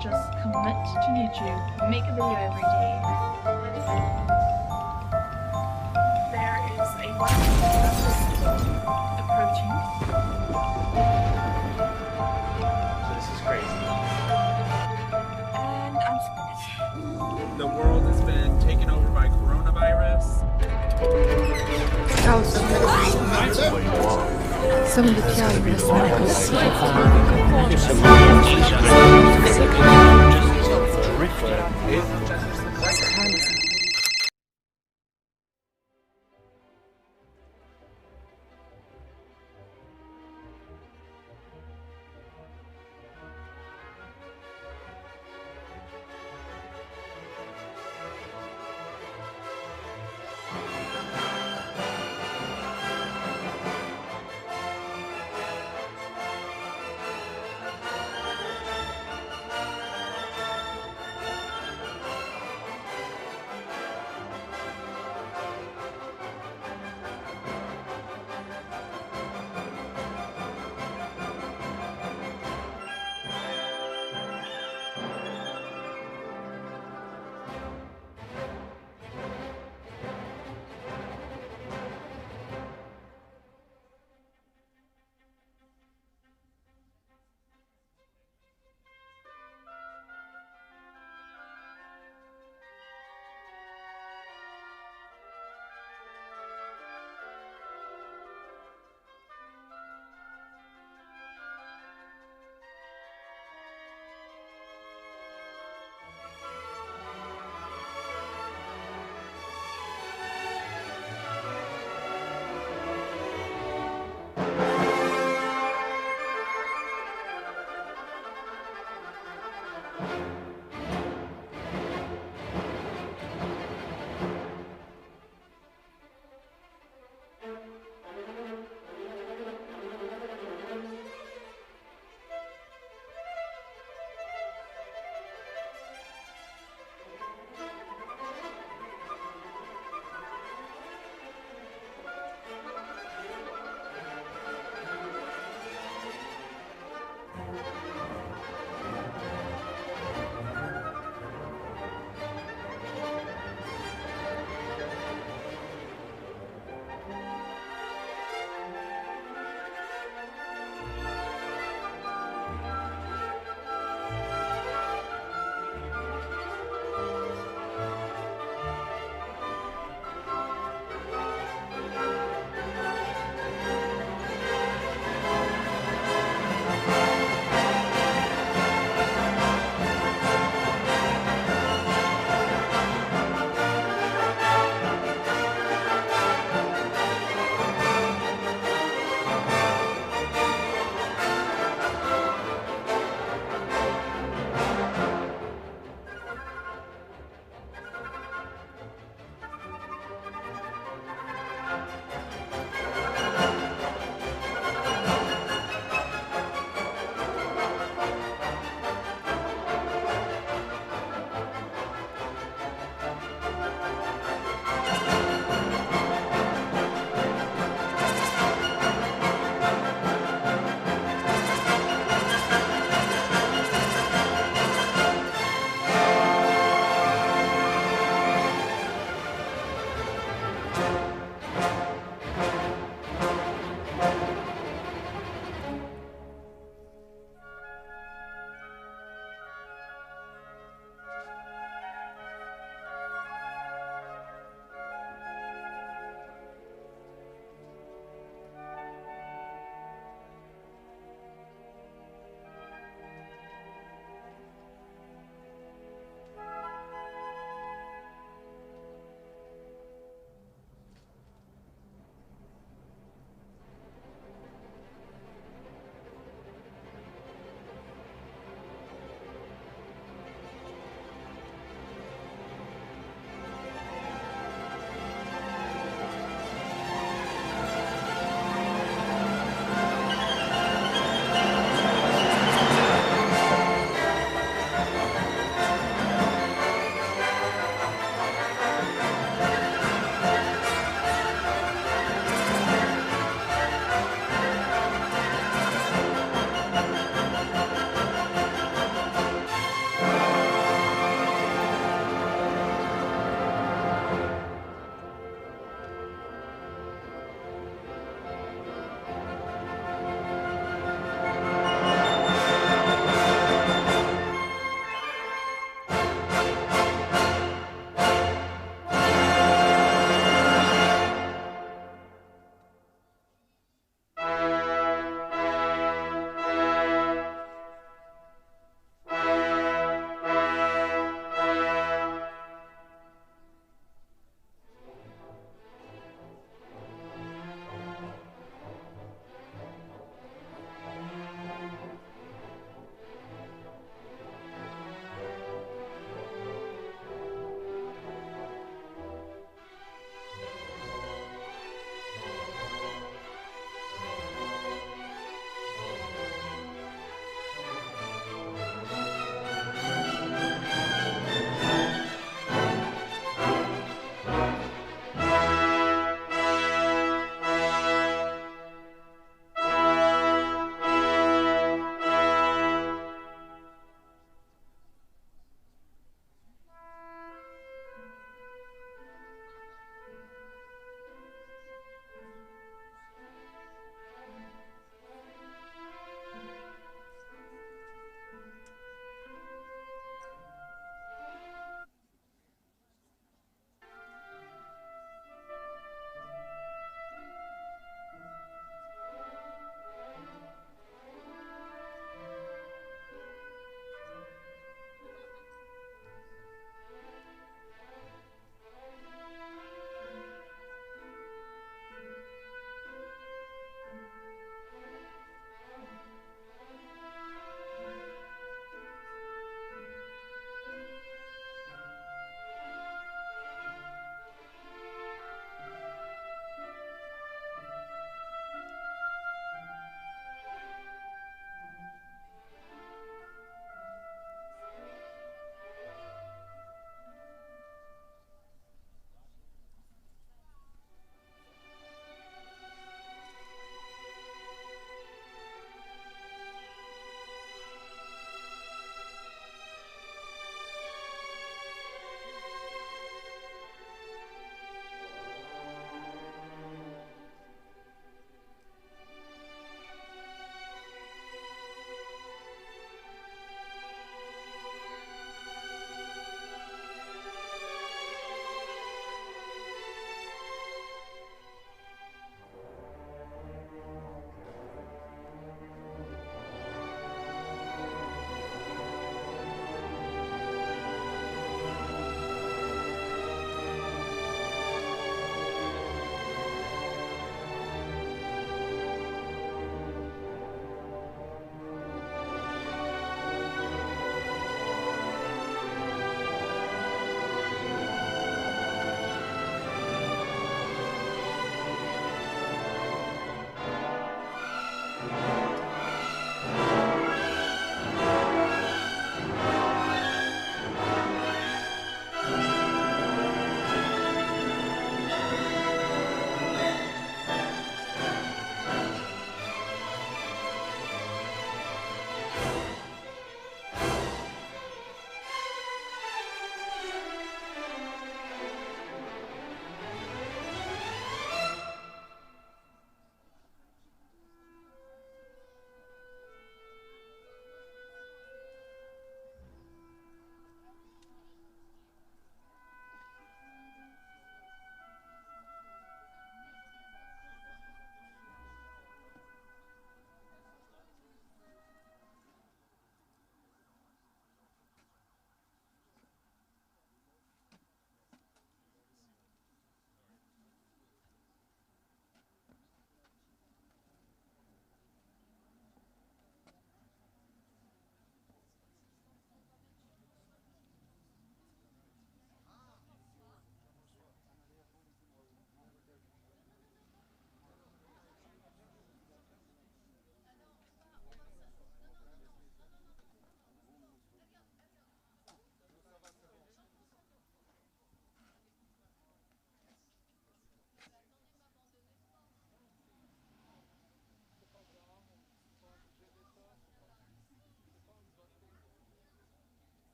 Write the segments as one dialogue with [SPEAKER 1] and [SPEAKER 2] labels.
[SPEAKER 1] just commit to YouTube, make a video every day. There is a wonderful approaching.
[SPEAKER 2] This is crazy.
[SPEAKER 1] And I'm scared.
[SPEAKER 3] The world has been taken over by coronavirus.
[SPEAKER 4] Some of the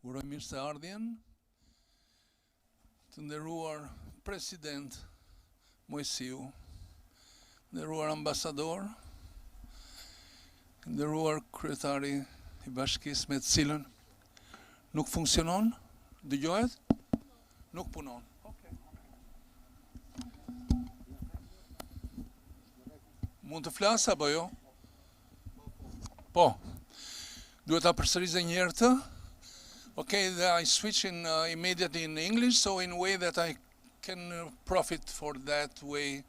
[SPEAKER 4] Uroj mirë se ardhjen të nderuar President Mojsiu, nderuar ambasador, nderuar kryetari I bashkisë me të cilën nuk funksionon, dëgjohet? Nuk punon. Mund të flas apo jo? Po. Duhet ta përsërisë një herë të? Okay, I switch in immediately in English, so in a way that I can profit for that way.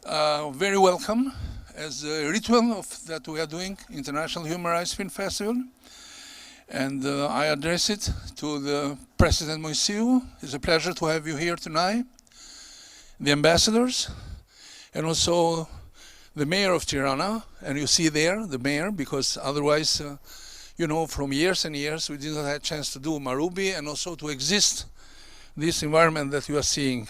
[SPEAKER 4] Very welcome as a ritual of that we are doing, International Human Rights Film Festival. And I address it to the President Moisiu. It's a pleasure to have you here tonight, the ambassadors, and also the mayor of Tirana. And you see there, the mayor, because otherwise, you know, from years and years, we didn't have a chance to do Marubi and also to exist. This environment that you are seeing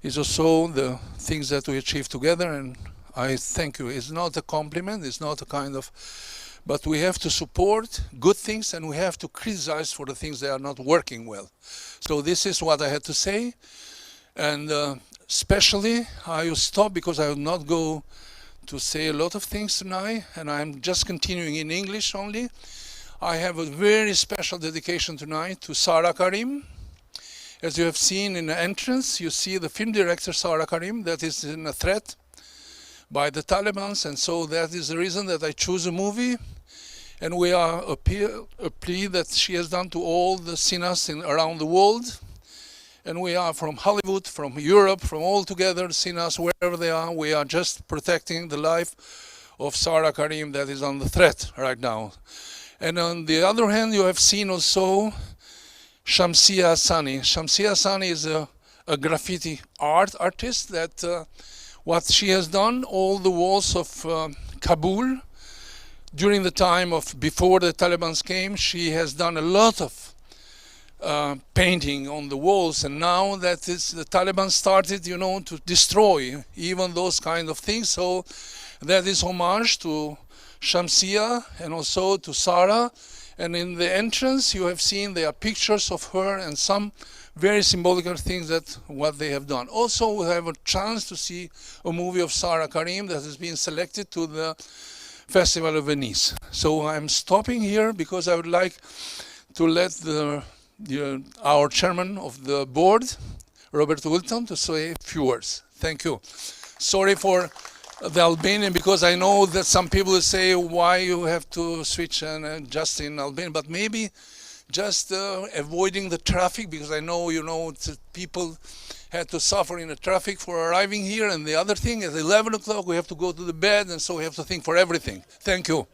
[SPEAKER 4] is also the things that we achieved together, and I thank you. It's not a compliment, it's not a kind of, but we have to support good things and we have to criticize for the things that are not working well. So this is what I had to say, and especially I will stop because I will not go to say a lot of things tonight, and I'm just continuing in English only. I have a very special dedication tonight to Sara Karim. As you have seen in the entrance, you see the film director Sara Karim that is in a threat by the Taliban, and so that is the reason that I choose a movie. And we are a plea that she has done to all the cinemas around the world. And we are from Hollywood, from Europe, from all together, cinemas, wherever they are, we are just protecting the life of Sara Karim that is on the threat right now. And on the other hand, you have seen also Shamsia Hassani. Shamsia Hassani is a graffiti artist that what she has done, all the walls of Kabul, during the time of before the Taliban came, she has done a lot of painting on the walls, and now that is the Taliban started, you know, to destroy even those kind of things. So that is homage to Shamsia and also to Sara. And in the entrance, you have seen there are pictures of her and some very symbolical things that what they have done. Also, we have a chance to see a movie of Sara Karim that has been selected to the Festival of Venice. So I'm stopping here because I would like to let our chairman of the board, Robert Wilton, to say a few words. Thank you. Sorry for the Albanian, because I know that some people will say why you have to switch and just in Albanian, but maybe just avoiding the traffic, because I know, you know, people had to suffer in the traffic for arriving here, and the other thing at 11 o'clock we have to go to the bed, and so we have to think for everything. Thank you.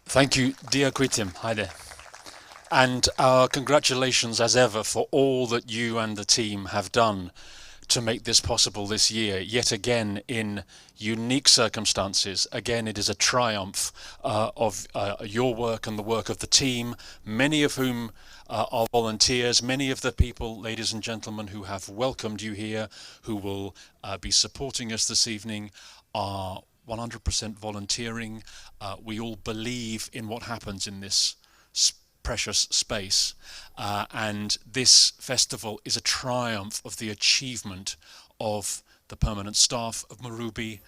[SPEAKER 5] Thank you, dear Kritim. Hi there. And our congratulations as ever for all that you and the team have done to make this possible this year, yet again in unique circumstances. Again, it is a triumph of your work and the work of the team, many of whom are volunteers. Many of the people, ladies and gentlemen, who have welcomed you here, who will be supporting us this evening, are 100% volunteering. We all believe in what happens in this precious space, and this festival is a triumph of the achievement of the permanent staff of Marubi,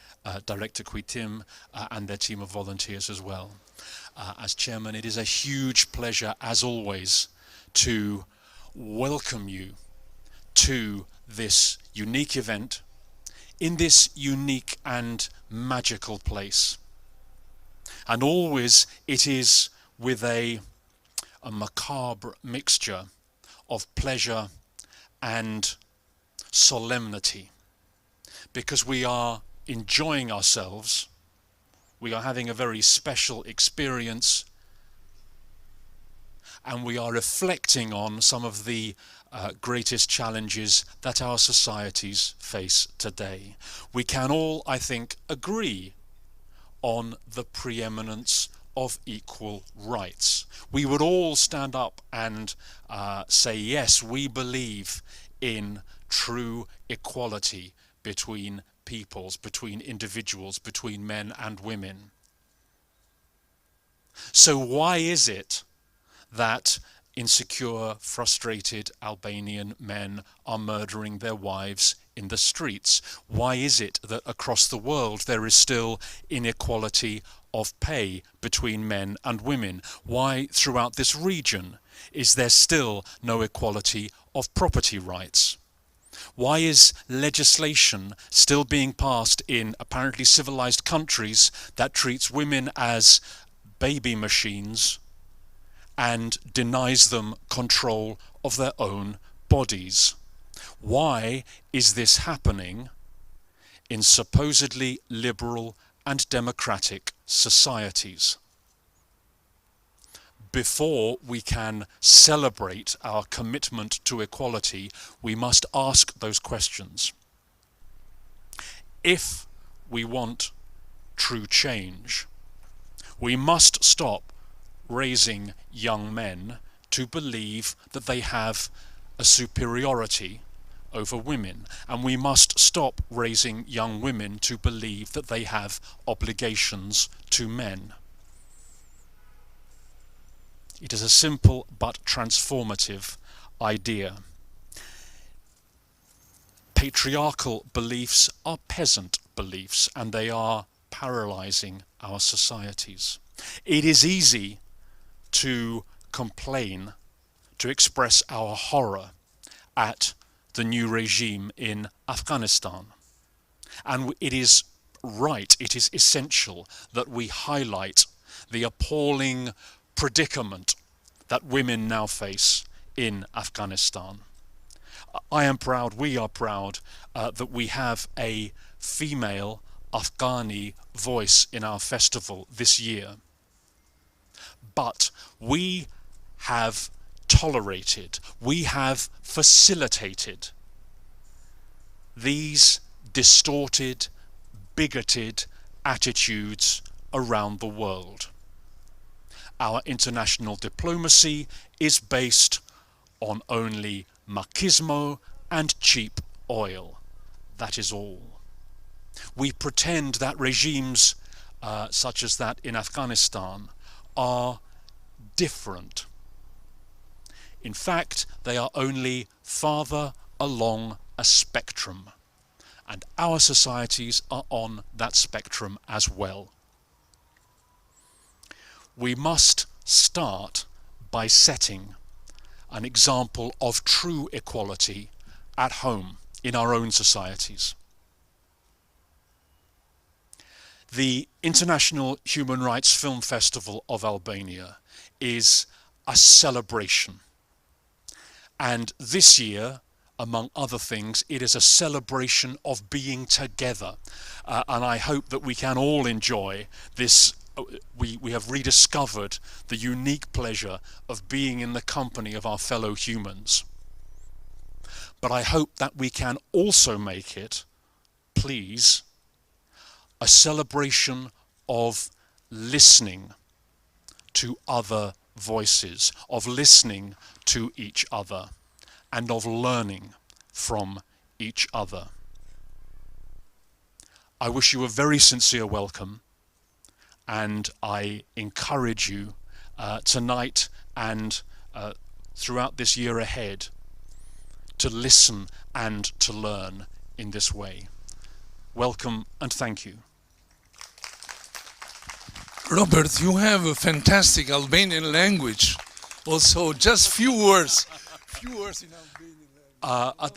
[SPEAKER 5] Director Kwitim, and their team of volunteers as well. As chairman, it is a huge pleasure, as always, to welcome you to this unique event in this unique and magical place. And always it is with a macabre mixture of pleasure and solemnity, because we are enjoying ourselves, we are having a very special experience, and we are reflecting on some of the greatest challenges that our societies face today. We can all, I think, agree on the preeminence of equal rights. We would all stand up and say, yes, we believe in true equality between peoples, between individuals, between men and women. So why is it that insecure, frustrated Albanian men are murdering their wives in the streets? Why is it that across the world there is still inequality of pay between men and women? Why throughout this region is there still no equality of property rights? Why is legislation still being passed in apparently civilized countries that treats women as baby machines and denies them control of their own bodies? Why is this happening in supposedly liberal and democratic societies? Before we can celebrate our commitment to equality, we must ask those questions. If we want true change, we must stop raising young men to believe that they have a superiority over women, and we must stop raising young women to believe that they have obligations to men. It is a simple but transformative idea. Patriarchal beliefs are peasant beliefs, and they are paralyzing our societies. It is easy to complain, to express our horror at the new regime in Afghanistan. And it is right, it is essential that we highlight the appalling predicament that women now face in Afghanistan. I am proud, we are proud, that we have a female Afghani voice in our festival this year. But we have tolerated, we have facilitated these distorted, bigoted attitudes around the world. Our international diplomacy is based on only machismo and cheap oil. That is all. We pretend that regimes such as that in Afghanistan are different. In fact, they are only farther along a spectrum, and our societies are on that spectrum as well. We must start by setting an example of true equality at home in our own societies. The International Human Rights Film Festival of Albania is a celebration. And this year, among other things, it is a celebration of being together. And I hope that we can all enjoy this we have rediscovered the unique pleasure of being in the company of our fellow humans. But I hope that we can also make it, please, a celebration of listening to other voices, of listening to each other, and of learning from each other. I wish you a very sincere welcome, and I encourage you tonight and throughout this year ahead to listen and to learn in this way. Welcome and thank you.
[SPEAKER 4] Robert, you have a fantastic Albanian language. Also, just few words. Few words in Albanian.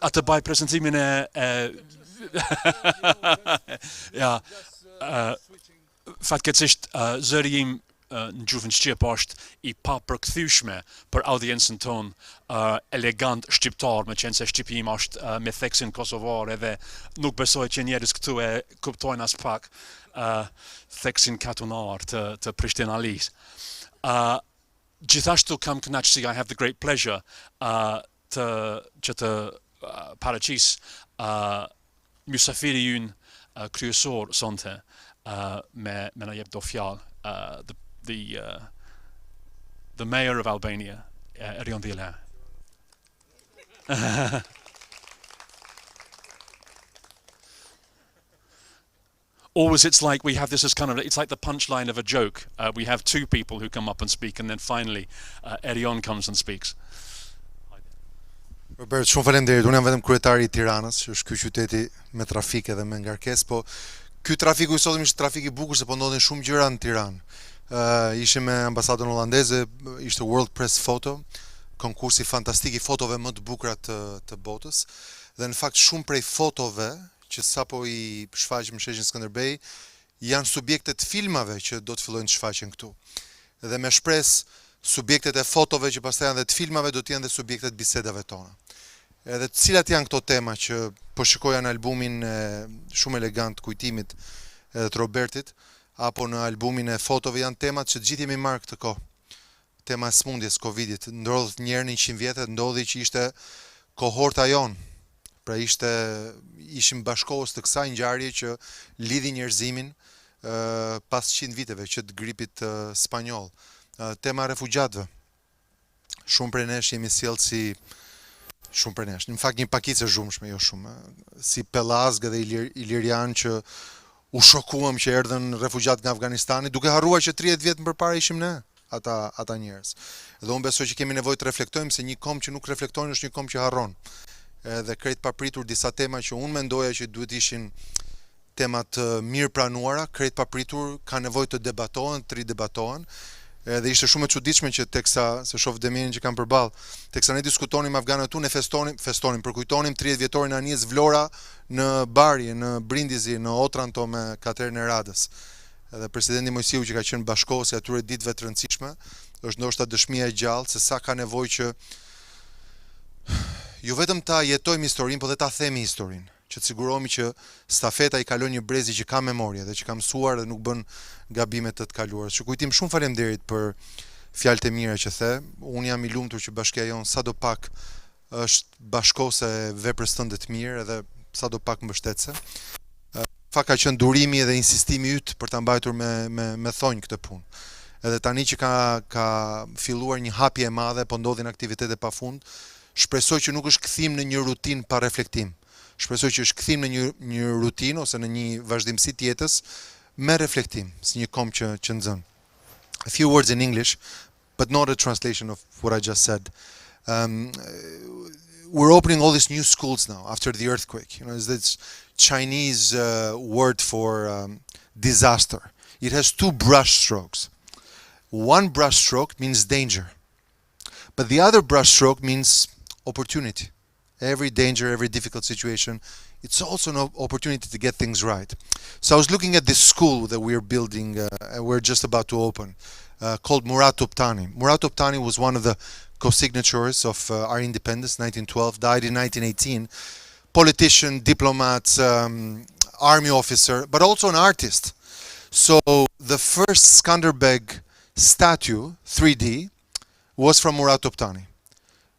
[SPEAKER 5] Atë baj prezentimin ja, fatkeqësisht zëri im në gjuhën shqip është I papërkthyeshme për audiencën tonë elegant shqiptar, me qenë se shqipi im është me theksin kosovar edhe nuk besoj që njerëz këtu e kuptojnë as pak theksin katunar të Prishtinalis. Gjithashtu kam kënaqësi, I have the great pleasure që të paraqis mysafiri ynë kryesor sonte me na jep do fjalë the mayor of Albania, Erion Dila. Always it's like we have this as kind of, it's like the punchline of a joke. We have two people who come up and speak, and then finally Erion comes and speaks.
[SPEAKER 6] Robert, shumë faleminderit. Unë jam vetëm kryetari I Tiranës, që është ky qyteti me trafik edhe me ngarkesë, po ky trafiku I sotëm ishte trafik I bukur se po ndodhin shumë gjëra në Tiranë. Ishim me ambasadën holandeze, ishte World Press Photo, konkursi fantastik I fotove më të bukura të botës, dhe në fakt shumë prej fotove që sapo I shfaqim në sheshin Skënderbej janë subjektet filmave që do të fillojnë të shfaqen këtu. Dhe me shpresë subjektet e fotove që pastaj janë dhe të filmave do të janë dhe subjektet bisedave tona. Edhe të cilat janë këto tema që po shikoja në albumin shumë elegant kujtimit edhe të Robertit, apo në albumin e fotove janë temat që gjithë jemi marrë këtë kohë. Tema e smundjes, Covidit, ndrodh një herë në 100 vjet, ndodhi që ishte kohorta jonë. Pra ishim bashkohës të kësaj ngjarje që lidhi njerëzimin pas 100 viteve që të gripit spanjoll. Tema e refugjatëve. Shumë prej nesh jemi sjellë si shumë prej nesh. Në fakt një pakicë zhumshme, jo shumë, si pellazg dhe ilirian që u shokuam që erdhën refugjat nga Afganistani, duke harruar që 30 vjet më përpara ishim ne, ata njerëz. Dhe unë besoj që kemi nevojë të reflektojmë se një kom që nuk reflekton është një kom që harron. Edhe krejt papritur disa tema që unë mendoja që duhet ishin temat mirë pranuara, krejt papritur ka nevojë të debatohen, të ridebatohen. Dhe ishte shumë e çuditshme që teksa se shoh Demirin që kam përballë, teksa ne diskutonim afganët tu, ne festonim, përkujtonim 30 vjetorin e anijes Vlora në Bari, në Brindisi, në Otranto me Katerën e Radës. Edhe presidenti Mojsiu që ka qenë bashkohës I atyre ditëve të rëndësishme, është ndoshta dëshmia e gjallë se sa ka nevojë që jo vetëm ta jetojmë historinë, por dhe ta themi historinë, që të sigurohemi që stafeta I kalon një brezi që ka memorie dhe që ka mësuar dhe nuk bën gabime të kaluara. Që kujtim shumë faleminderit për fjalët e mira që the. Unë jam I lumtur që bashkia jon sadopak është bashkose e veprës tënde të mirë edhe sadopak mbështetëse. Fakt ka qenë durimi dhe insistimi yt për ta mbajtur me thonjë këtë punë. Edhe tani që ka filluar një hapje e madhe, po ndodhin aktivitete pafund, shpresoj që nuk është kthim në një rutinë pa reflektim. Shpresoj që është kthim në një rutinë ose në një vazhdimsi të jetës me reflektim, si një kom që nxën. A few words in English, but not a translation of what I just said. We're opening all these new schools now after the earthquake. You know, it's this Chinese word for disaster. It has two brush strokes. One brush stroke means danger, but the other brush stroke means opportunity. Every danger, every difficult situation, it's also an opportunity to get things right. So I was looking at this school that we're building, we're just about to open, called Murat Toptani. Murat Toptani was one of the co-signatories of our independence, 1912, died in 1918. Politician, diplomat, army officer, but also an artist. So the first Skanderbeg statue, 3D, was from Murat Toptani.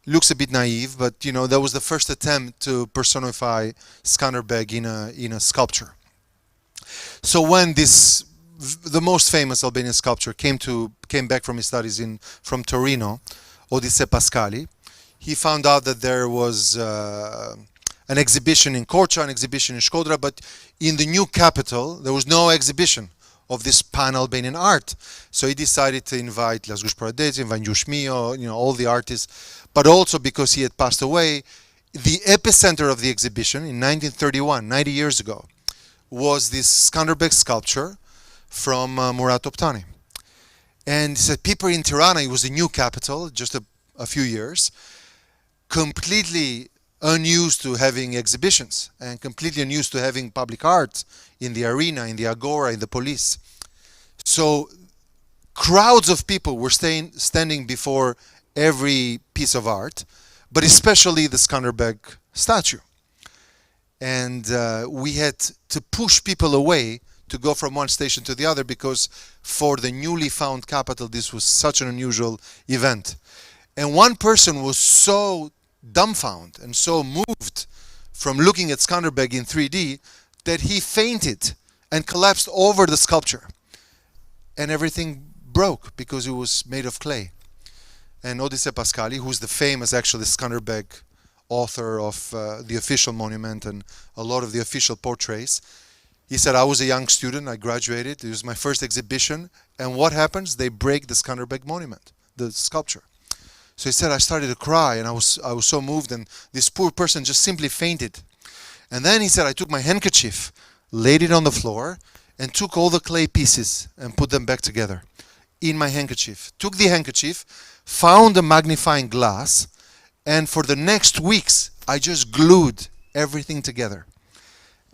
[SPEAKER 6] Looks a bit naive, but you know that was the first attempt to personify Skanderbeg in a sculpture. So when the most famous Albanian sculptor came back from his studies from Torino, Odisse Pascali, he found out that there was an exhibition in Korça, an exhibition in Shkodra, but in the new capital there was no exhibition of this pan-Albanian art. So he decided to invite Lasgush Paradeci, Vanjush Mio, you know, all the artists, but also because he had passed away, the epicenter of the exhibition in 1931, 90 years ago, was this Skanderbeg sculpture from Murat Toptani. And he said people in Tirana, it was a new capital, just a few years, completely unused to having exhibitions and completely unused to having public art in the arena, in the agora, in the police. So crowds of people were standing before every piece of art, but especially the Skanderbeg statue. And we had to push people away to go from one station to the other because for the newly found capital this was such an unusual event. And one person was so dumbfounded and so moved from looking at Skanderbeg in 3D that he fainted and collapsed over the sculpture. And everything broke because it was made of clay. And Odisse Pascali, who's the famous actually Skanderbeg author of the official monument and a lot of the official portraits, he said, I was a young student, I graduated, it was my first exhibition, and what happens? They break the Skanderbeg monument, the sculpture. So he said, I started to cry and I was so moved, and this poor person just simply fainted. And then he said, I took my handkerchief, laid it on the floor, and took all the clay pieces and put them back together in my handkerchief. Took the handkerchief, found a magnifying glass, and for the next weeks, I just glued everything together.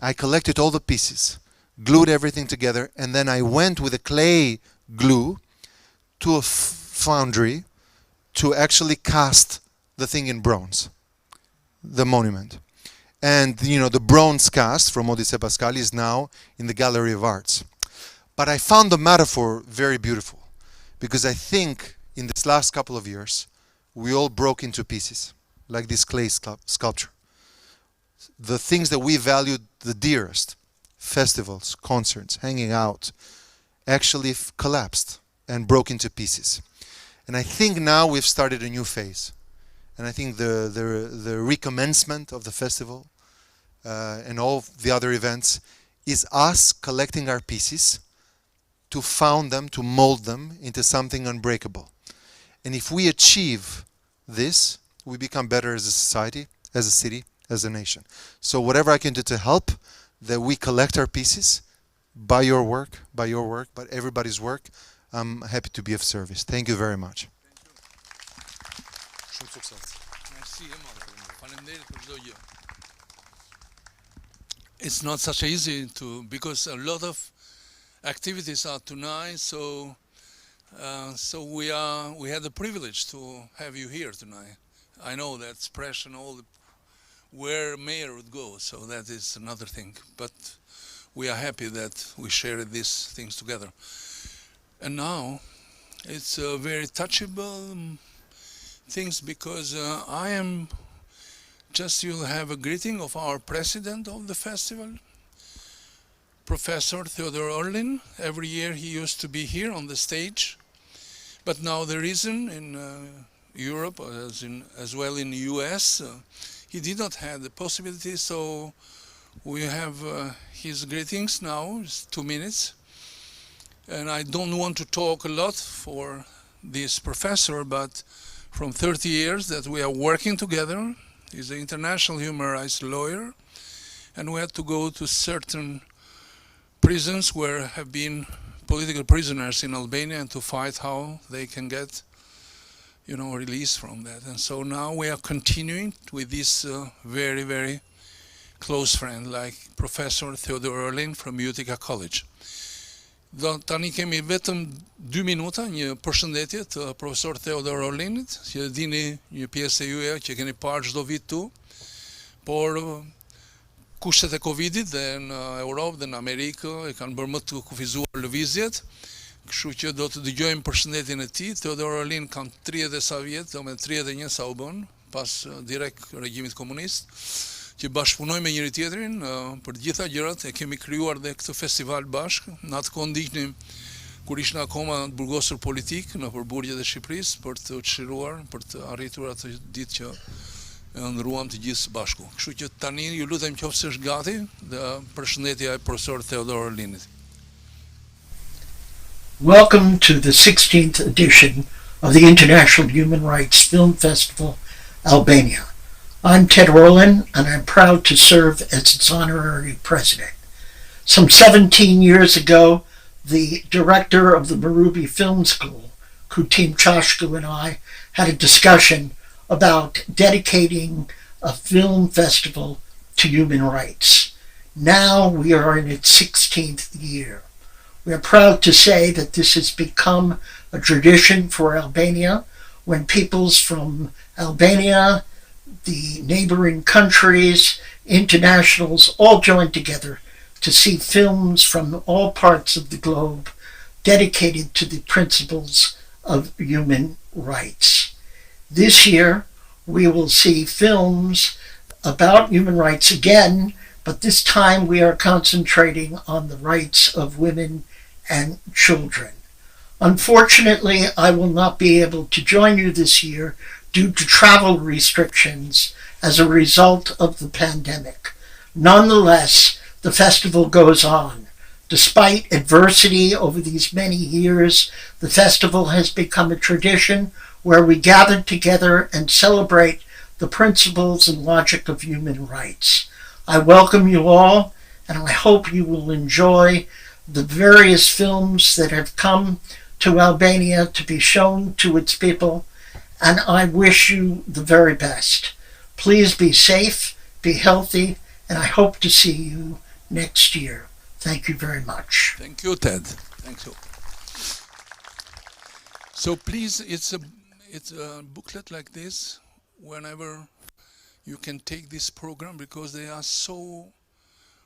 [SPEAKER 6] I collected all the pieces, glued everything together, and then I went with a clay glue to a foundry to actually cast the thing in bronze, the monument. And you know, the bronze cast from Odisse Pascali is now in the Gallery of Arts. But I found the metaphor very beautiful because I think in this last couple of years we all broke into pieces, like this clay sculpture. The things that we valued the dearest, festivals, concerts, hanging out, actually collapsed and broke into pieces. And I think now we've started a new phase. And I think the recommencement of the festival and all the other events is us collecting our pieces to found them, to mold them into something unbreakable. And if we achieve this, we become better as a society, as a city, as a nation. So whatever I can do to help that we collect our pieces by your work, but everybody's work, I'm happy to be of service. Thank you very much.
[SPEAKER 4] It's not such easy because a lot of activities are tonight, so we had the privilege to have you here tonight. I know that's pressure and all where mayor would go, so that is another thing. But we are happy that we share these things together. And now it's very touchable things because I am just, you'll have a greeting of our president of the festival, Professor Theodor Orlin. Every year he used to be here on the stage, but now the reason in Europe as well in the US, he did not have the possibility, so we have his greetings now. It's 2 minutes. And I don't want to talk a lot for this professor, but from 30 years that we are working together, he's an international human rights lawyer, and we had to go to certain prisons where have been political prisoners in Albania and to fight how they can get, you know, released from that. And so now we are continuing with this very, very close friend like Professor Theodor Orlin from Utica College. Tani kemi vetëm 2 minuta një përshëndetje të profesor Theodor Orlinit, që dini një pjesë e juaj që keni parë çdo vit tu, por kushtet e Covidit dhe në Europë dhe në Amerikë e kanë bërë më të kufizuar lëvizjet, kështu që do të dëgjojmë përshëndetjen e tij. Teodor Orlin kam 30 e sa vjet, do me 31 sa u bën pas direkt regjimit komunist, që bashkëpunojmë me njëri tjetrin për të gjitha gjërat. E kemi krijuar dhe këtë festival bashkë. Në atë kohë ndiqnim kur ishim akoma të burgosur politik në përburgjet e Shqipërisë për të çliruar, për të arritur atë ditë që ndruam të gjithë së bashku. Kështu që tani ju lutem qoftë është gati dhe përshëndetja e profesor Teodor Orlinit.
[SPEAKER 7] Welcome to the 16th edition of the International Human Rights Film Festival, Albania. I'm Ted Orlin, and I'm proud to serve as its honorary president. Some 17 years ago, the director of the Marubi Film School, Kutim Chashku, and I had a discussion about dedicating a film festival to human rights. Now we are in its 16th year. We are proud to say that this has become a tradition for Albania when peoples from Albania, the neighboring countries, internationals all join together to see films from all parts of the globe dedicated to the principles of human rights. This year, we will see films about human rights again, but this time we are concentrating on the rights of women and children. Unfortunately, I will not be able to join you this year due to travel restrictions as a result of the pandemic. Nonetheless, the festival goes on. Despite adversity over these many years, the festival has become a tradition where we gather together and celebrate the principles and logic of human rights. I welcome you all, and I hope you will enjoy the various films that have come to Albania to be shown to its people, and I wish you the very best. Please be safe, be healthy, and I hope to see you next year. Thank you very much.
[SPEAKER 4] Thank you, Ted. Thank you. So please, it's a booklet like this. Whenever you can take this program, because they are so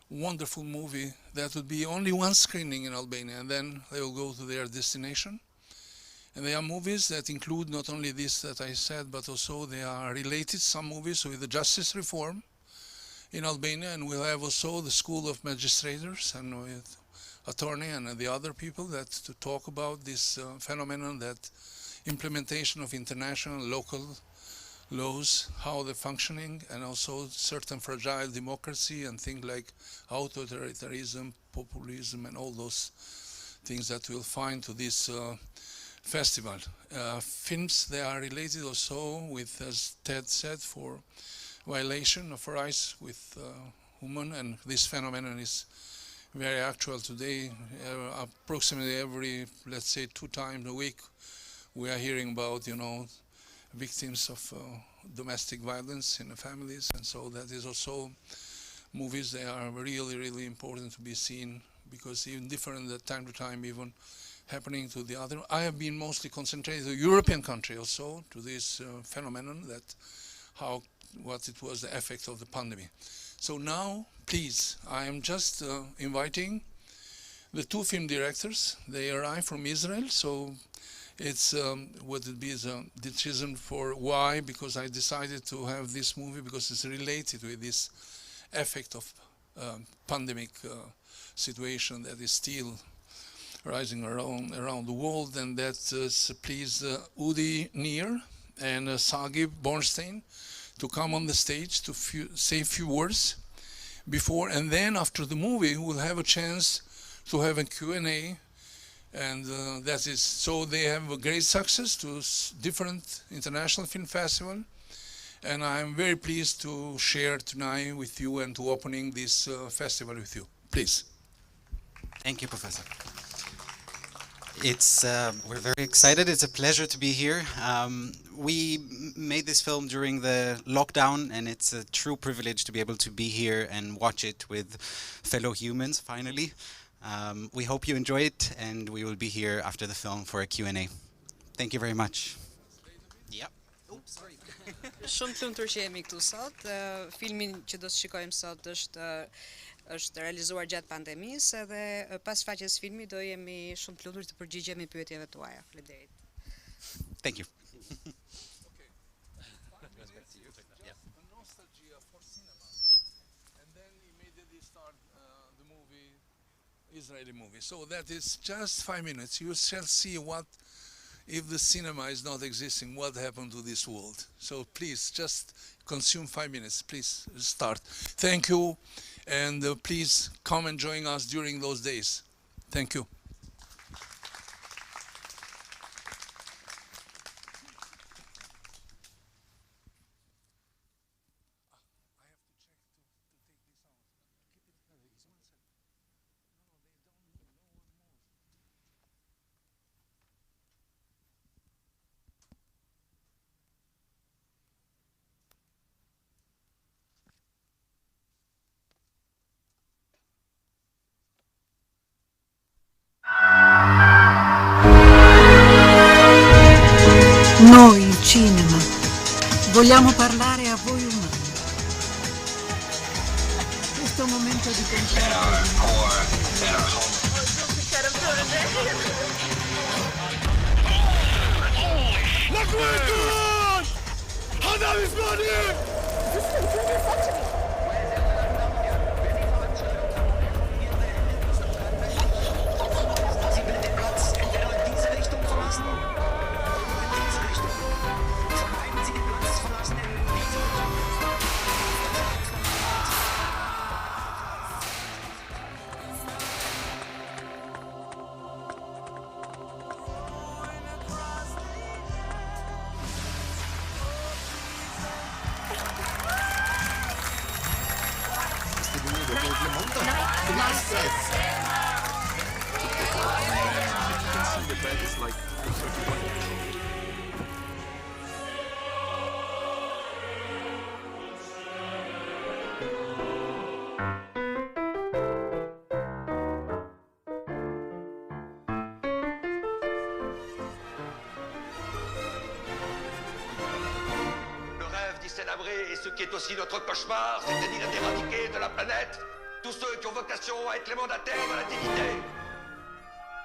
[SPEAKER 4] wonderful movie. That would be only one screening in Albania, and then they will go to their destination. And they are movies that include not only this that I said, but also they are related, some movies with the justice reform in Albania, and we'll have also the School of Magistrators and with attorney and the other people that to talk about this phenomenon, that implementation of international local laws, how they're functioning, and also certain fragile democracy and things like authoritarianism, populism, and all those things that we'll find to this festival. Films, they are related also with, as Ted said, for violation of rights with women, and this phenomenon is very actual today. Approximately every, let's say, 2 times a week, we are hearing about, victims of domestic violence in the families, and so that is also movies. They are really, really important to be seen, because even different at time to time, even happening to the other. I have been mostly concentrated to European country also, to this phenomenon, that what it was the effect of the pandemic. So now, please, I am just inviting the 2 film directors. They arrive from Israel, so it's what it be is a decision for why, because I decided to have this movie because it's related with this effect of pandemic situation that is still rising around the world, and that please Udi Nir and Sagi Bornstein to come on the stage to say a few words before, and then after the movie we'll have a chance to have a Q&A, and that is, so they have a great success to different international film festival, and I'm very pleased to share tonight with you and to opening this festival with you. Please.
[SPEAKER 8] Thank you, Professor. We're very excited. It's a pleasure to be here. We made this film during the lockdown, and it's a true privilege to be able to be here and watch it with fellow humans, finally. We hope you enjoy it, and we will be here after the film for a Q&A. Thank you very much. Yeah. Oh, sorry.
[SPEAKER 9] Shumë të lumtur që jemi këtu sot. Filmin që do të shikojmë sot është realizuar gjatë pandemisë edhe pas faqes filmit do jemi shumë të lumtur të përgjigjemi pyetjeve tuaja. Faleminderit.
[SPEAKER 8] Thank you.
[SPEAKER 4] Nostalgia for cinema, and then immediately start the movie, Israeli movie. So that is just 5 minutes. You shall see what, if the cinema is not existing, what happened to this world. So please, just consume 5 minutes. Please start. Thank you, and please come and join us during those days. Thank you.
[SPEAKER 10] Noi, il cinema, vogliamo parlare a voi umani. Questo momento di
[SPEAKER 11] Et ce qui est aussi notre cauchemar, c'est-à-dire d'éradiquer de la planète tous ceux qui ont vocation à être les mandataires de la dignité.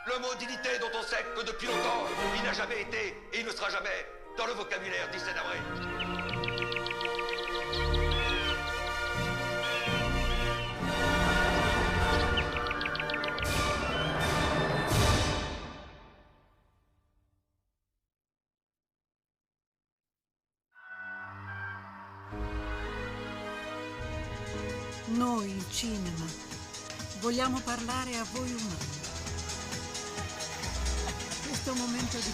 [SPEAKER 11] Le mot dignité dont on sait que depuis longtemps, il n'a jamais été et il ne sera jamais dans le vocabulaire d'Issénabré.
[SPEAKER 10] Noi, il cinema, vogliamo parlare a voi umani. Questo momento di